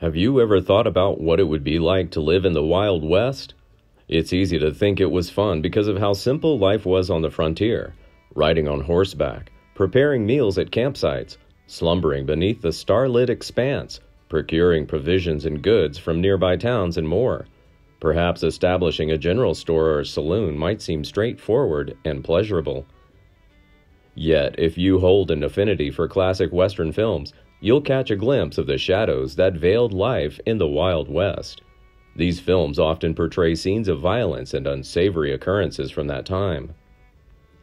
Have you ever thought about what it would be like to live in the Wild West? It's easy to think it was fun because of how simple life was on the frontier, riding on horseback, preparing meals at campsites, slumbering beneath the starlit expanse, procuring provisions and goods from nearby towns, and more. Perhaps establishing a general store or saloon might seem straightforward and pleasurable. Yet, if you hold an affinity for classic Western films, you'll catch a glimpse of the shadows that veiled life in the Wild West. These films often portray scenes of violence and unsavory occurrences from that time.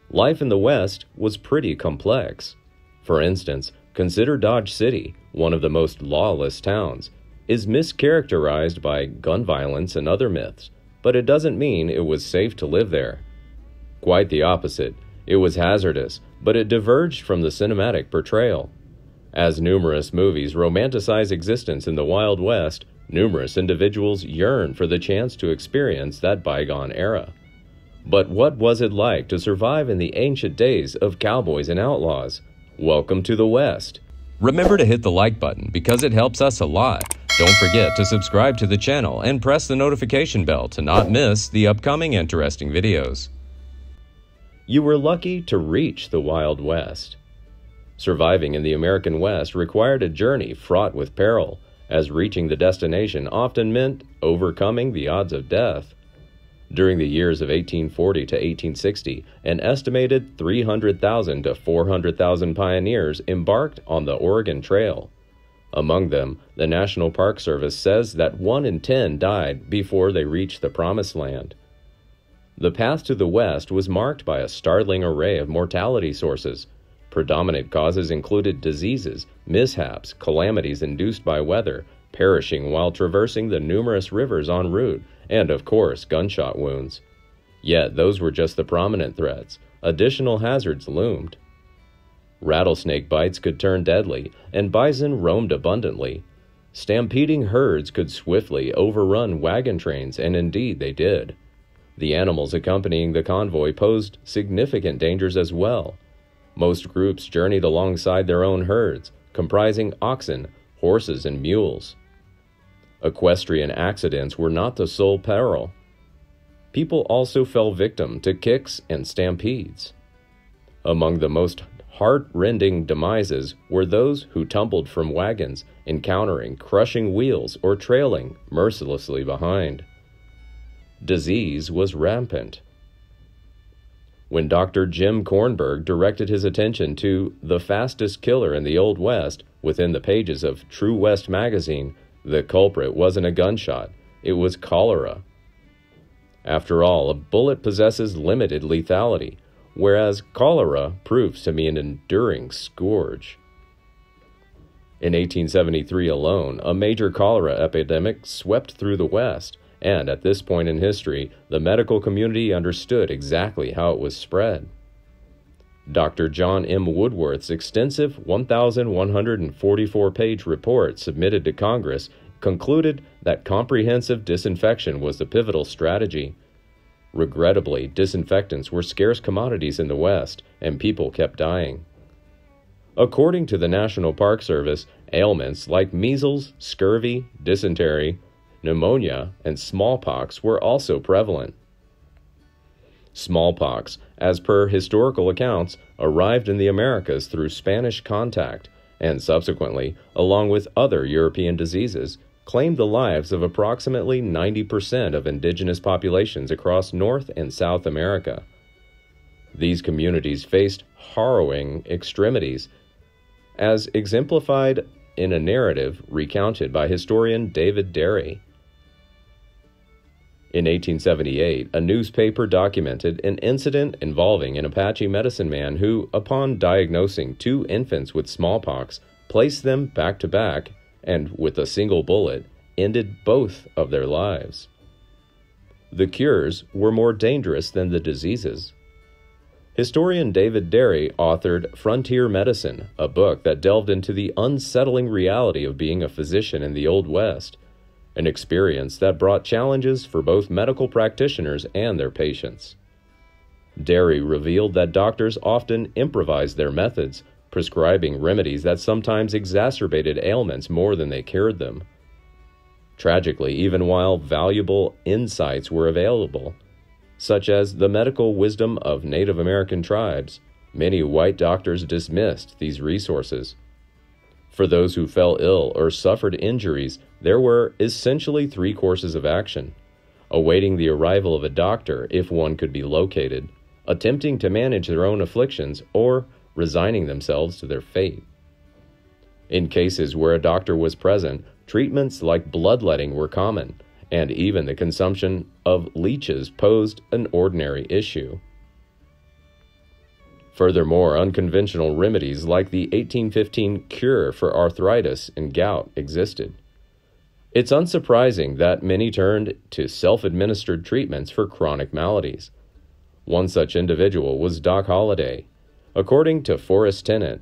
Life in the West was pretty complex. For instance, consider Dodge City, one of the most lawless towns, is mischaracterized by gun violence and other myths, but it doesn't mean it was safe to live there. Quite the opposite. It was hazardous, but it diverged from the cinematic portrayal. As numerous movies romanticize existence in the Wild West, numerous individuals yearn for the chance to experience that bygone era. But what was it like to survive in the ancient days of cowboys and outlaws? Welcome to the West. Remember to hit the like button because it helps us a lot. Don't forget to subscribe to the channel and press the notification bell to not miss the upcoming interesting videos. You were lucky to reach the Wild West. Surviving in the American West required a journey fraught with peril, as reaching the destination often meant overcoming the odds of death. During the years of 1840 to 1860, an estimated 300,000 to 400,000 pioneers embarked on the Oregon Trail. Among them, the National Park Service says that 1 in 10 died before they reached the Promised Land. The path to the West was marked by a startling array of mortality sources. Predominant causes included diseases, mishaps, calamities induced by weather, perishing while traversing the numerous rivers en route, and, of course, gunshot wounds. Yet those were just the prominent threats. Additional hazards loomed. Rattlesnake bites could turn deadly, and bison roamed abundantly. Stampeding herds could swiftly overrun wagon trains, and indeed they did. The animals accompanying the convoy posed significant dangers as well. Most groups journeyed alongside their own herds, comprising oxen, horses, and mules. Equestrian accidents were not the sole peril. People also fell victim to kicks and stampedes. Among the most heart-rending demises were those who tumbled from wagons, encountering crushing wheels or trailing mercilessly behind. Disease was rampant. When Dr. Jim Kornberg directed his attention to the fastest killer in the Old West within the pages of True West magazine, the culprit wasn't a gunshot, it was cholera. After all, a bullet possesses limited lethality, whereas cholera proves to be an enduring scourge. In 1873 alone, a major cholera epidemic swept through the West, and at this point in history, the medical community understood exactly how it was spread. Dr. John M. Woodworth's extensive 1,144-page report submitted to Congress concluded that comprehensive disinfection was the pivotal strategy. Regrettably, disinfectants were scarce commodities in the West, and people kept dying. According to the National Park Service, ailments like measles, scurvy, dysentery, pneumonia, and smallpox were also prevalent. Smallpox, as per historical accounts, arrived in the Americas through Spanish contact, and subsequently, along with other European diseases, claimed the lives of approximately 90% of indigenous populations across North and South America. These communities faced harrowing extremities, as exemplified in a narrative recounted by historian David Derry. In 1878, a newspaper documented an incident involving an Apache medicine man who, upon diagnosing 2 infants with smallpox, placed them back to back and, with a single bullet, ended both of their lives. The cures were more dangerous than the diseases. Historian David Derry authored Frontier Medicine, a book that delved into the unsettling reality of being a physician in the Old West, an experience that brought challenges for both medical practitioners and their patients. Derry revealed that doctors often improvised their methods, prescribing remedies that sometimes exacerbated ailments more than they cured them. Tragically, even while valuable insights were available, such as the medical wisdom of Native American tribes, many white doctors dismissed these resources. For those who fell ill or suffered injuries, there were essentially three courses of action: awaiting the arrival of a doctor if one could be located, attempting to manage their own afflictions, or resigning themselves to their fate. In cases where a doctor was present, treatments like bloodletting were common, and even the consumption of leeches posed an ordinary issue. Furthermore, unconventional remedies like the 1815 cure for arthritis and gout existed. It's unsurprising that many turned to self-administered treatments for chronic maladies. One such individual was Doc Holliday. According to Forrest Tennant,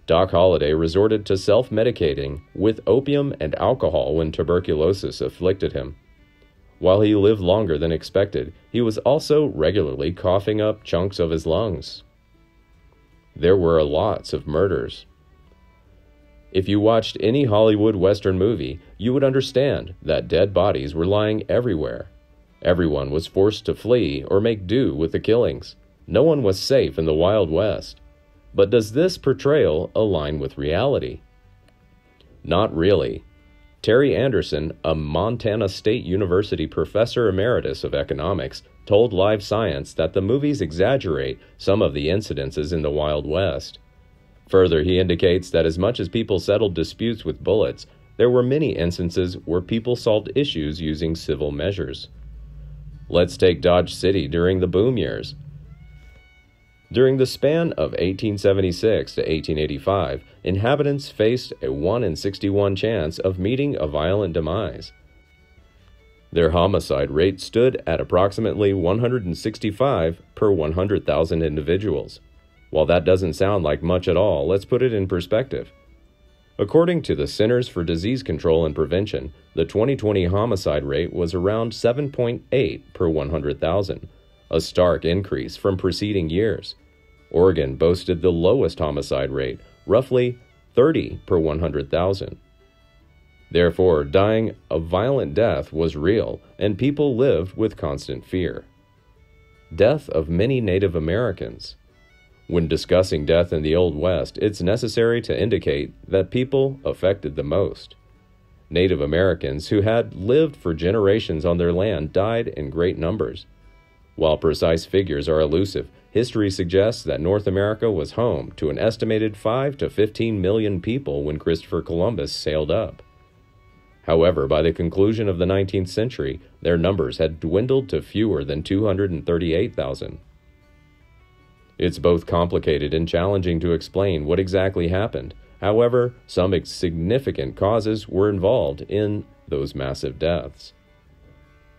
Doc Holliday resorted to self-medicating with opium and alcohol when tuberculosis afflicted him. While he lived longer than expected, he was also regularly coughing up chunks of his lungs. There were lots of murders. If you watched any Hollywood Western movie, you would understand that dead bodies were lying everywhere. Everyone was forced to flee or make do with the killings. No one was safe in the Wild West. But does this portrayal align with reality? Not really. Terry Anderson, a Montana State University professor emeritus of economics, told Live Science that the movies exaggerate some of the incidences in the Wild West. Further, he indicates that as much as people settled disputes with bullets, there were many instances where people solved issues using civil measures. Let's take Dodge City during the boom years. During the span of 1876 to 1885, inhabitants faced a 1 in 61 chance of meeting a violent demise. Their homicide rate stood at approximately 165 per 100,000 individuals. While that doesn't sound like much at all, let's put it in perspective. According to the Centers for Disease Control and Prevention, the 2020 homicide rate was around 7.8 per 100,000, a stark increase from preceding years. Oregon boasted the lowest homicide rate, roughly 30 per 100,000. Therefore, dying a violent death was real, and people lived with constant fear. Death of many Native Americans. When discussing death in the Old West, it's necessary to indicate that people affected the most. Native Americans who had lived for generations on their land died in great numbers. While precise figures are elusive, history suggests that North America was home to an estimated 5 to 15 million people when Christopher Columbus sailed up. However, by the conclusion of the 19th century, their numbers had dwindled to fewer than 238,000. It's both complicated and challenging to explain what exactly happened. However, some significant causes were involved in those massive deaths.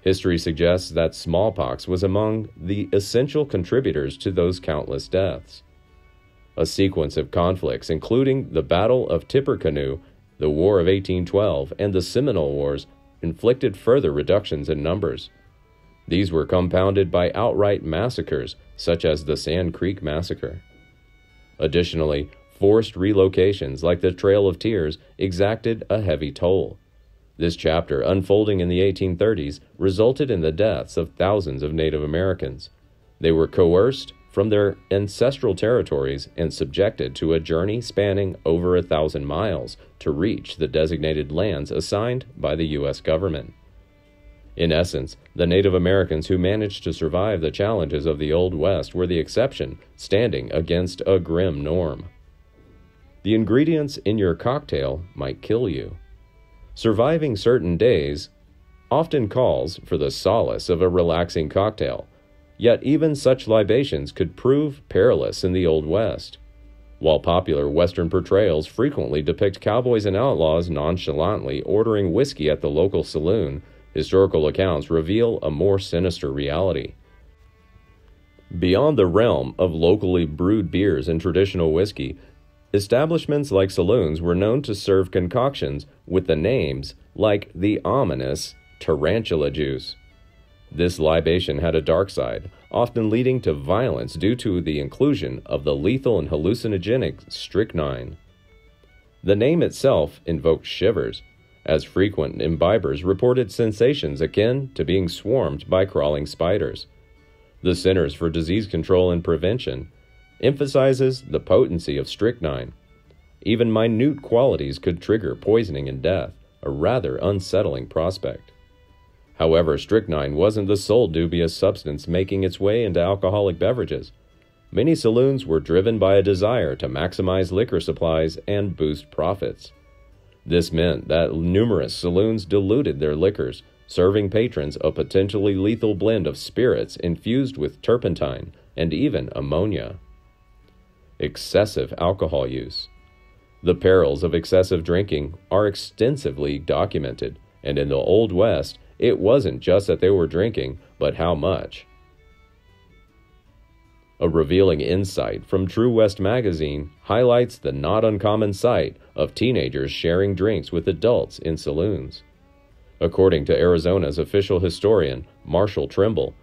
History suggests that smallpox was among the essential contributors to those countless deaths. A sequence of conflicts, including the Battle of Tippecanoe, the War of 1812, and the Seminole Wars, inflicted further reductions in numbers. These were compounded by outright massacres, such as the Sand Creek Massacre. Additionally, forced relocations like the Trail of Tears exacted a heavy toll. This chapter, unfolding in the 1830s, resulted in the deaths of thousands of Native Americans. They were coerced from their ancestral territories and subjected to a journey spanning over 1,000 miles to reach the designated lands assigned by the U.S. government. In essence, the Native Americans who managed to survive the challenges of the Old West were the exception, standing against a grim norm. The ingredients in your cocktail might kill you. Surviving certain days often calls for the solace of a relaxing cocktail, yet even such libations could prove perilous in the Old West. While popular Western portrayals frequently depict cowboys and outlaws nonchalantly ordering whiskey at the local saloon, historical accounts reveal a more sinister reality. Beyond the realm of locally brewed beers and traditional whiskey, establishments like saloons were known to serve concoctions with the names like the ominous tarantula juice. This libation had a dark side, often leading to violence due to the inclusion of the lethal and hallucinogenic strychnine. The name itself invoked shivers, as frequent imbibers reported sensations akin to being swarmed by crawling spiders. The Centers for Disease Control and Prevention emphasizes the potency of strychnine. Even minute qualities could trigger poisoning and death, a rather unsettling prospect. However, strychnine wasn't the sole dubious substance making its way into alcoholic beverages. Many saloons were driven by a desire to maximize liquor supplies and boost profits. This meant that numerous saloons diluted their liquors, serving patrons a potentially lethal blend of spirits infused with turpentine and even ammonia. Excessive alcohol use. The perils of excessive drinking are extensively documented, and in the Old West, it wasn't just that they were drinking, but how much. A revealing insight from True West magazine highlights the not uncommon sight of teenagers sharing drinks with adults in saloons. According to Arizona's official historian, Marshall Trimble,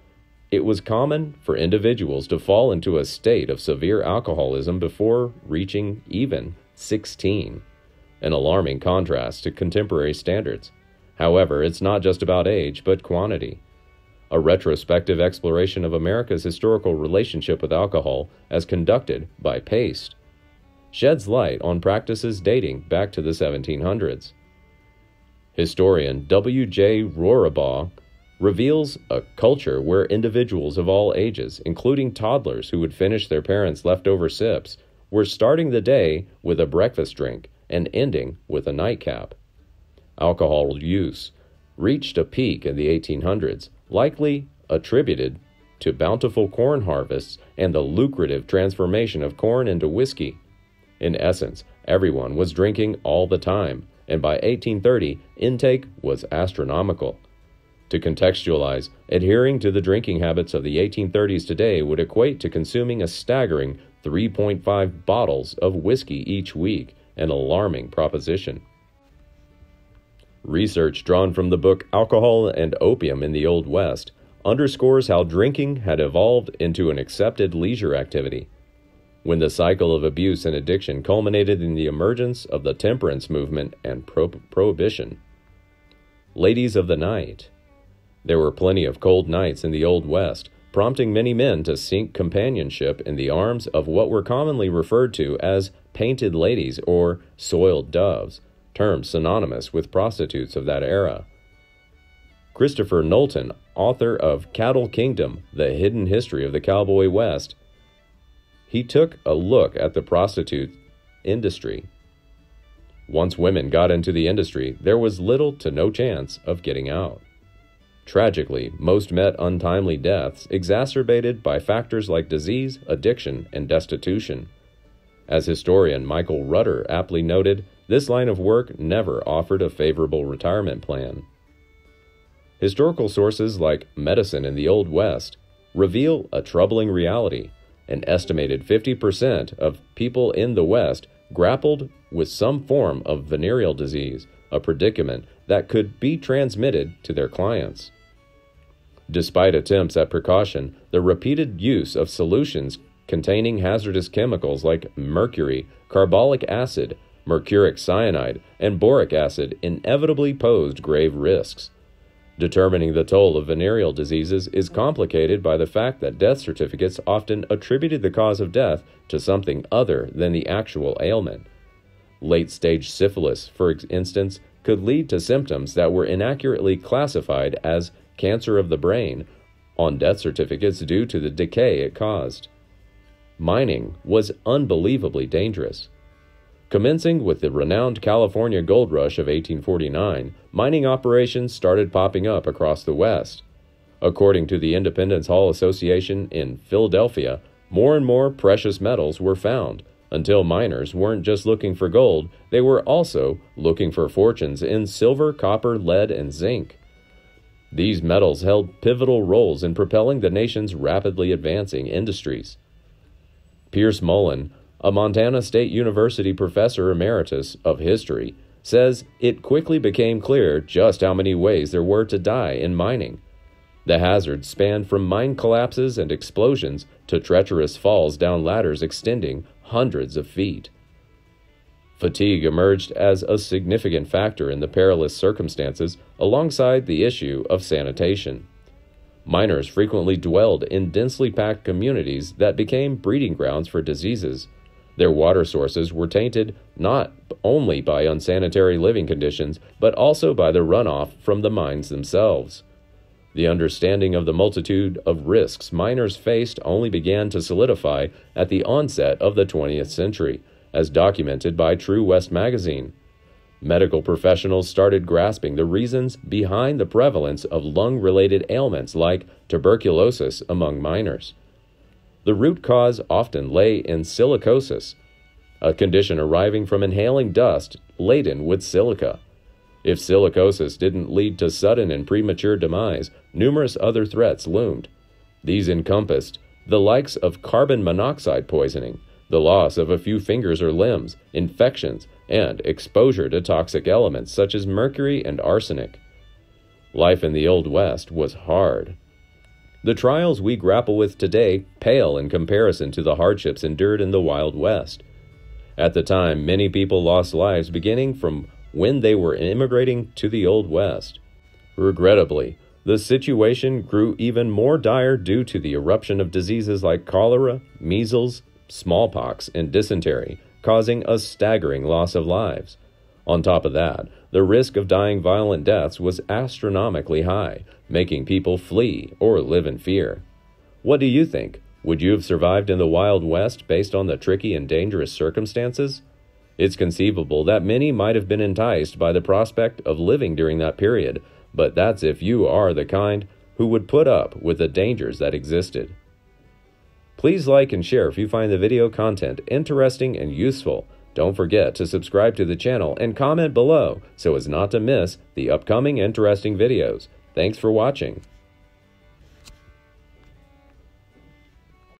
it was common for individuals to fall into a state of severe alcoholism before reaching even 16, an alarming contrast to contemporary standards. However, it's not just about age, but quantity. A retrospective exploration of America's historical relationship with alcohol, as conducted by Paste, sheds light on practices dating back to the 1700s. Historian W.J. Rorabaugh reveals a culture where individuals of all ages, including toddlers who would finish their parents' leftover sips, were starting the day with a breakfast drink and ending with a nightcap. Alcohol use reached a peak in the 1800s, likely attributed to bountiful corn harvests and the lucrative transformation of corn into whiskey. In essence, everyone was drinking all the time, and by 1830, intake was astronomical. To contextualize, adhering to the drinking habits of the 1830s today would equate to consuming a staggering 3.5 bottles of whiskey each week, an alarming proposition. Research drawn from the book Alcohol and Opium in the Old West underscores how drinking had evolved into an accepted leisure activity. When the cycle of abuse and addiction culminated in the emergence of the temperance movement and prohibition. Ladies of the night. There were plenty of cold nights in the Old West, prompting many men to seek companionship in the arms of what were commonly referred to as painted ladies or soiled doves, terms synonymous with prostitutes of that era. Christopher Knowlton, author of Cattle Kingdom, The Hidden History of the Cowboy West, he took a look at the prostitute industry. Once women got into the industry, there was little to no chance of getting out. Tragically, most met untimely deaths exacerbated by factors like disease, addiction, and destitution. As historian Michael Rutter aptly noted, this line of work never offered a favorable retirement plan. Historical sources like Medicine in the Old West reveal a troubling reality. An estimated 50% of people in the West grappled with some form of venereal disease, a predicament that could be transmitted to their clients. Despite attempts at precaution, the repeated use of solutions containing hazardous chemicals like mercury, carbolic acid, mercuric cyanide, and boric acid inevitably posed grave risks. Determining the toll of venereal diseases is complicated by the fact that death certificates often attributed the cause of death to something other than the actual ailment. Late-stage syphilis, for instance, could lead to symptoms that were inaccurately classified as cancer of the brain on death certificates due to the decay it caused. Mining was unbelievably dangerous. Commencing with the renowned California gold rush of 1849, mining operations started popping up across the West. According to the Independence Hall Association in Philadelphia, more and more precious metals were found, until miners weren't just looking for gold, they were also looking for fortunes in silver, copper, lead, and zinc. These metals held pivotal roles in propelling the nation's rapidly advancing industries. Pierce Mullen, a Montana State University professor emeritus of history, says it quickly became clear just how many ways there were to die in mining. The hazards spanned from mine collapses and explosions to treacherous falls down ladders extending hundreds of feet. Fatigue emerged as a significant factor in the perilous circumstances alongside the issue of sanitation. Miners frequently dwelled in densely packed communities that became breeding grounds for diseases. Their water sources were tainted not only by unsanitary living conditions, but also by the runoff from the mines themselves. The understanding of the multitude of risks miners faced only began to solidify at the onset of the 20th century, as documented by True West magazine. Medical professionals started grasping the reasons behind the prevalence of lung-related ailments like tuberculosis among miners. The root cause often lay in silicosis, a condition arising from inhaling dust laden with silica. If silicosis didn't lead to sudden and premature demise, numerous other threats loomed. These encompassed the likes of carbon monoxide poisoning, the loss of a few fingers or limbs, infections, and exposure to toxic elements such as mercury and arsenic. Life in the Old West was hard. The trials we grapple with today pale in comparison to the hardships endured in the Wild West. At the time, many people lost lives beginning from when they were immigrating to the Old West. Regrettably, the situation grew even more dire due to the eruption of diseases like cholera, measles, smallpox, and dysentery, causing a staggering loss of lives. On top of that, the risk of dying violent deaths was astronomically high, making people flee or live in fear. What do you think? Would you have survived in the Wild West based on the tricky and dangerous circumstances? It's conceivable that many might have been enticed by the prospect of living during that period, but that's if you are the kind who would put up with the dangers that existed. Please like and share if you find the video content interesting and useful. Don't forget to subscribe to the channel and comment below so as not to miss the upcoming interesting videos. Thanks for watching.